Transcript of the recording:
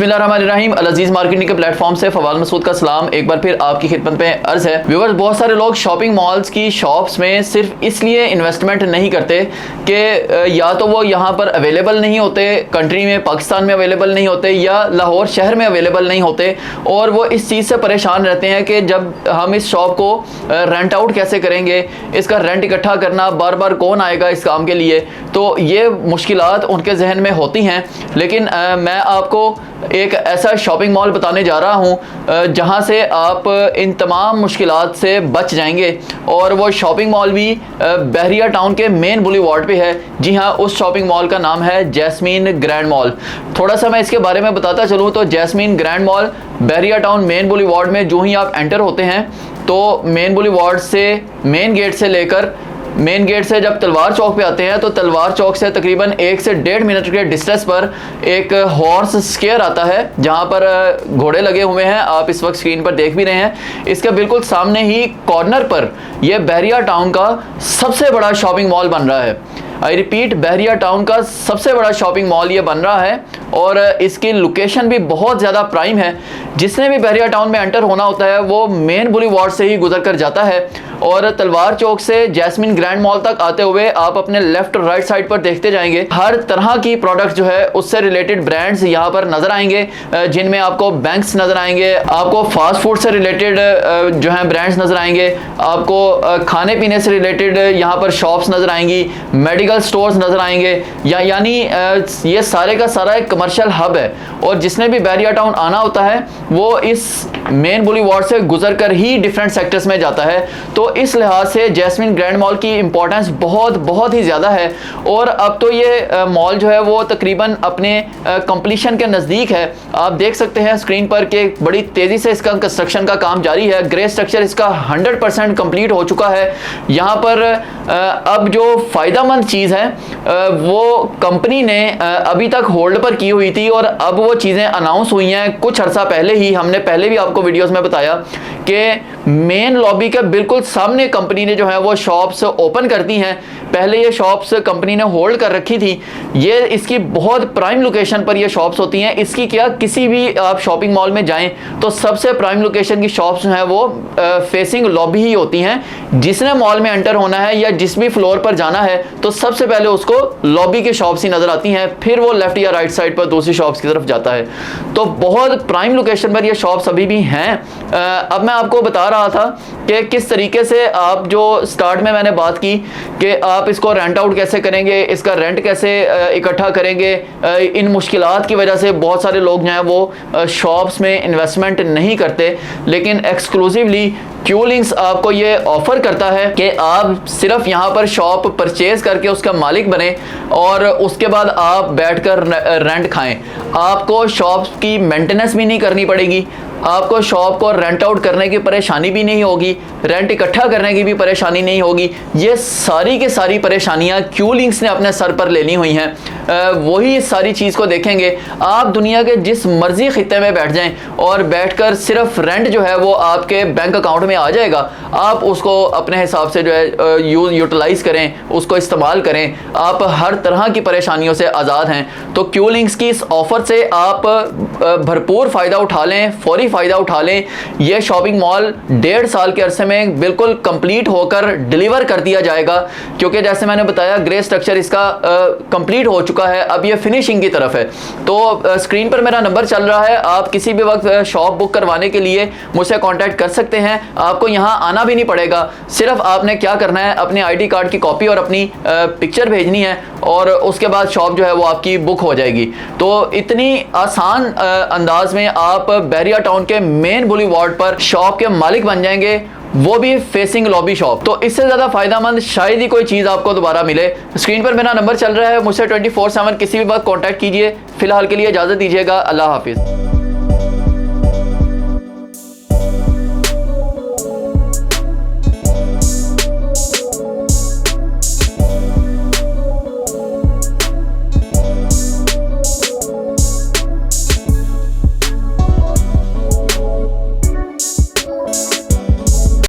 बिस्मिल्लाहिर्रहमानिर्रहीम। अल अजीज मार्केटिंग के प्लेटफॉर्म से फवाद मसूद का सलाम एक बार फिर आपकी खिदमत में अर्ज है। व्यूअर्स, बहुत सारे लोग शॉपिंग मॉल्स की शॉप्स में सिर्फ इसलिए इन्वेस्टमेंट नहीं करते कि या तो वो यहाँ पर अवेलेबल नहीं होते, कंट्री में पाकिस्तान में अवेलेबल नहीं होते, या लाहौर शहर में अवेलेबल नहीं होते, और वो इस चीज़ से परेशान रहते हैं कि जब हम इस शॉप को रेंट आउट कैसे करेंगे, इसका रेंट इकट्ठा करना, बार बार कौन आएगा इस काम के लिए। तो ये मुश्किलात उनके जहन में होती हैं। लेकिन मैं आपको एक ऐसा शॉपिंग मॉल बताने जा रहा हूँ जहाँ से आप इन तमाम मुश्किलात से बच जाएंगे, और वो शॉपिंग मॉल भी बहरिया टाउन के मेन बुलीवार्ड पे है। जी हाँ, उस शॉपिंग मॉल का नाम है जैस्मीन ग्रैंड मॉल। थोड़ा सा मैं इसके बारे में बताता चलूँ तो जैस्मीन ग्रैंड मॉल बहरिया टाउन मेन बुलीवार्ड में जो ही आप एंटर होते हैं तो मेन बुलीवार्ड से मेन गेट से लेकर मेन गेट से जब तलवार चौक पे आते हैं तो तलवार चौक से तकरीबन 1 से 1.5 मिनट के डिस्टेंस पर एक हॉर्स स्क्वायर आता है जहां पर घोड़े लगे हुए हैं। आप इस वक्त स्क्रीन पर देख भी रहे हैं। इसके बिल्कुल सामने ही कॉर्नर पर यह बहरिया टाउन का सबसे बड़ा शॉपिंग मॉल बन रहा है। आई रिपीट, बहरिया टाउन का सबसे बड़ा शॉपिंग मॉल ये बन रहा है, और इसकी लोकेशन भी बहुत ज़्यादा प्राइम है। जिसने भी बहरिया टाउन में एंटर होना होता है वो मेन बुलीवार्ड से ही गुजर कर जाता है, और तलवार चौक से जैस्मीन ग्रैंड मॉल तक आते हुए आप अपने लेफ्ट और राइट साइड पर देखते जाएंगे। हर तरह की प्रोडक्ट जो है उससे रिलेटेड ब्रांड्स यहाँ पर नजर आएंगे, जिनमें आपको बैंक्स नजर आएंगे, आपको फास्ट फूड से रिलेटेड जो है ब्रांड्स नजर आएंगे, आपको खाने पीने से रिलेटेड यहाँ पर शॉप्स नजर आएंगी, मेडिकल स्टोर्स नजर आएंगे। यानी ये सारे का सारा एक कमर्शियल हब है, और जिसने भी बहरिया टाउन आना होता है वो इस मेन बुलीवार्ड से गुजर कर ही डिफरेंट सेक्टर्स में जाता है। तो इस लिहाज से जैस्मीन ग्रैंड मॉल की इंपॉर्टेंस बहुत ही ज़्यादा है, और अब तो ये मॉल जो है वो तकरीबन अपने कंप्लीशन के नज़दीक है। आप देख सकते हैं स्क्रीन पर कि बड़ी तेज़ी से इसका कंस्ट्रक्शन का काम जारी है। ग्रे स्ट्रक्चर इसका 100% कंप्लीट हो चुका है। यहाँ पर अब जो फ़ायदेमंद चीज़ है वो कंपनी ने अभी तक होल्ड पर की हुई थी, और अब वो चीज़ें अनाउंस हुई हैं कुछ अर्सा पहले ही। हमने पहले भी आपको वीडियोस में बताया कि मेन लॉबी के बिल्कुल सामने कंपनी ने जो है वो शॉप्स ओपन कर दी हैं। पहले ये शॉप्स कंपनी ने होल्ड कर रखी थी। ये इसकी बहुत प्राइम लोकेशन पर ये शॉप्स होती हैं। इसकी क्या, किसी भी आप शॉपिंग मॉल में जाएं तो सबसे प्राइम लोकेशन की शॉप्स हैं वो फेसिंग लॉबी ही होती हैं। जिसने मॉल में एंटर होना है या जिस भी फ्लोर पर जाना है तो सबसे पहले उसको लॉबी की शॉप्स ही नजर आती हैं, फिर वो लेफ्ट या राइट साइड पर दूसरी शॉप्स की तरफ जाता है। तो बहुत प्राइम लोकेशन पर ये शॉप्स अभी भी हैं। अब मैं आपको बता रहा था कि किस तरीके से आप, जो स्टार्ट में मैंने बात की कि आप इसको रेंट आउट कैसे करेंगे, इसका रेंट कैसे इकट्ठा करेंगे। इन मुश्किलात की वजह से बहुत सारे लोग जो हैं वो शॉप्स में इन्वेस्टमेंट नहीं करते, लेकिन एक्सक्लूसिवली क्यूलिंग्स आपको ये ऑफर करता है कि आप सिर्फ यहाँ पर शॉप परचेज करके उसका मालिक बने, और उसके बाद आप बैठकर रेंट खाएं। आपको शॉप की मेंटेनेंस भी नहीं करनी पड़ेगी, आपको शॉप को रेंट आउट करने की परेशानी भी नहीं होगी, रेंट इकट्ठा करने की भी परेशानी नहीं होगी। ये सारी की सारी परेशानियां क्यूलिंग्स ने अपने सर पर लेनी हुई हैं। वही इस सारी चीज़ को देखेंगे। आप दुनिया के जिस मर्जी खित्ते में बैठ जाएं और बैठकर सिर्फ रेंट जो है वो आपके बैंक अकाउंट में आ जाएगा। आप उसको अपने हिसाब से जो है यूटिलाइज करें, उसको इस्तेमाल करें। आप हर तरह की परेशानियों से आज़ाद हैं। तो क्यूलिंग्स की इस ऑफ़र से आप भरपूर फ़ायदा उठा लें, फौरी फ़ायदा उठा लें। यह शॉपिंग मॉल 1.5 साल के अरसे में बिल्कुल कंप्लीट होकर डिलीवर कर दिया जाएगा, क्योंकि जैसे मैंने बताया ग्रे स्ट्रक्चर इसका कंप्लीट हो चुका है। अब ये फिनिशिंग की तरफ है। तो स्क्रीन पर मेरा नंबर चल रहा है, आप किसी भी वक्त शॉप बुक करवाने के लिए मुझसे कांटेक्ट कर सकते हैं। आपको यहाँ आना भी नहीं पड़ेगा, सिर्फ आपने क्या करना है, अपने आईडी कार्ड की कॉपी और अपनी पिक्चर भेजनी है, और उसके बाद शॉप जो है वो आपकी बुक हो जाएगी। तो इतनी आसान अंदाज में आप बहरिया टाउन के मेन बुलीवार्ड पर शॉप के मालिक बन जाएंगे, वो भी फेसिंग लॉबी शॉप। तो इससे ज़्यादा फायदेमंद शायद ही कोई चीज़ आपको दोबारा मिले। स्क्रीन पर मेरा नंबर चल रहा है, मुझसे 24/7 किसी भी वक्त कांटेक्ट कीजिए। फिलहाल के लिए इजाज़त दीजिएगा। अल्लाह हाफिज़।